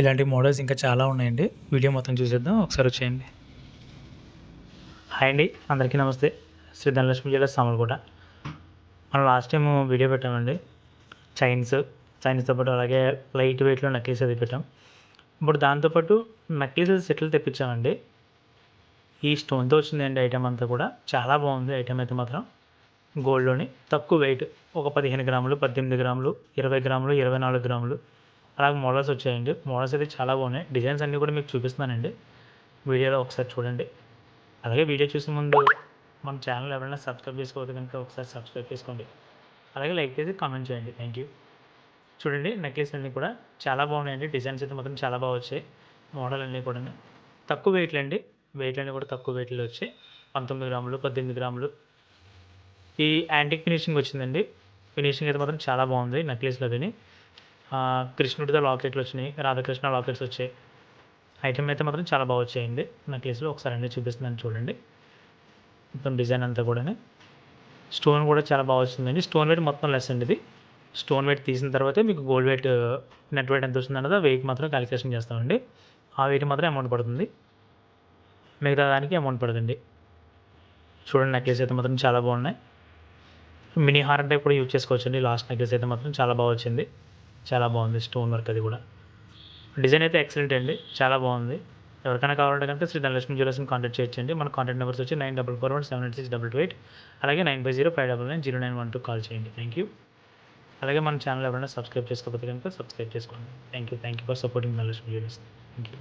ఇలాంటి మోడల్స్ ఇంకా చాలా ఉన్నాయండి. వీడియో మొత్తం చూసేద్దాం. ఒకసారి వచ్చేయండి. హాయ్ అండి, అందరికీ నమస్తే. శ్రీ ధనలక్ష్మి జ్యువెలర్స్ సామర్లకోట. మనం లాస్ట్ టైం వీడియో పెట్టామండి. చైన్స్తో పాటు అలాగే లైట్ వెయిట్లో నెక్లెస్ అది పెట్టాం. ఇప్పుడు దాంతోపాటు నెక్లెసెస్ సెట్లు తెప్పించామండి. ఈ స్టోన్తో వచ్చిందండి ఐటమ్ అంతా కూడా చాలా బాగుంది. ఐటమ్ అయితే మాత్రం గోల్డ్లోని తక్కువ వెయిట్, ఒక 15 గ్రాములు, 18 గ్రాములు, 20 గ్రాములు, 24 గ్రాములు అలాగే మోడల్స్ వచ్చాయండి. మోడల్స్ అయితే చాలా బాగున్నాయి. డిజైన్స్ అన్నీ కూడా మీకు చూపిస్తున్నానండి. వీడియోలో ఒకసారి చూడండి. అలాగే వీడియో చూసే ముందు మన ఛానల్ ఎవరైనా సబ్స్క్రైబ్ చేసుకోవద్దు కనుక ఒకసారి సబ్స్క్రైబ్ చేసుకోండి. అలాగే లైక్ చేసి కామెంట్ చేయండి. Thank you. చూడండి, నెక్లెస్ అన్నీ కూడా చాలా బాగున్నాయండి. డిజైన్స్ అయితే మాత్రం చాలా బాగా వచ్చాయి. మోడల్ అన్నీ కూడా తక్కువ వెయిట్లు అండి. వెయిట్లు అన్నీ కూడా తక్కువ వెయిట్లో వచ్చాయి. 19 గ్రాములు, 18 గ్రాములు. ఈ యాంటిక్ ఫినిషింగ్ వచ్చిందండి. ఫినిషింగ్ అయితే మాత్రం చాలా బాగుంది. నెక్లెస్లో అవిని కృష్ణుడితో లాకెట్లు వచ్చినాయి, రాధాకృష్ణ లాకెట్స్ వచ్చాయి. ఐటమ్ అయితే మాత్రం చాలా బాగా వచ్చాయండి. నెక్లెస్లో ఒకసారి అన్నీ చూపిస్తున్నాను చూడండి. మొత్తం డిజైన్ అంతా కూడా స్టోన్ కూడా చాలా బాగా వచ్చిందండి. స్టోన్ వెయిట్ మొత్తం లెస్ అండి. ఇది స్టోన్ వెయిట్ తీసిన తర్వాతే మీకు గోల్డ్ వెయిట్ నెట్ వెయిట్ ఎంత వస్తుంది అన్నది వెయిట్ మాత్రం క్యాలిక్యులేషన్ చేస్తామండి. ఆ వెయిట్ మాత్రం అమౌంట్ పడుతుంది, మిగతా దానికి అమౌంట్ పడుతుంది. చూడండి, నెక్లెస్ అయితే మాత్రం చాలా బాగున్నాయి. మినీ హారం టైప్ కూడా యూజ్ చేసుకోవచ్చు అండి. లాస్ట్ నెక్లెస్ అయితే మాత్రం చాలా బాగా వచ్చింది. చాలా బాగుంది స్టోన్ వర్క్ అది కూడా. డిజైన్ అయితే ఎక్సలెంట్ అండి, చాలా బాగుంది. ఎవరికైనా కావాలంటే కనుక శ్రీ ధనలక్ష్మి జ్యువెలర్స్ని కాంటాక్ట్ చేయొచ్చండి. మన కాంటాక్ట్ నెంబర్స్ వచ్చి 9441786228, అలాగే 9505990912 కాల్ చేయండి. Thank you. అలాగే మన ఛానల్ ఎవరైనా సబ్స్క్రైబ్ చేసుకోకపోతే కనుక సబ్స్క్రైబ్ చేసుకోండి. Thank you for supporting Dhanalakshmi jewellers. Thank you.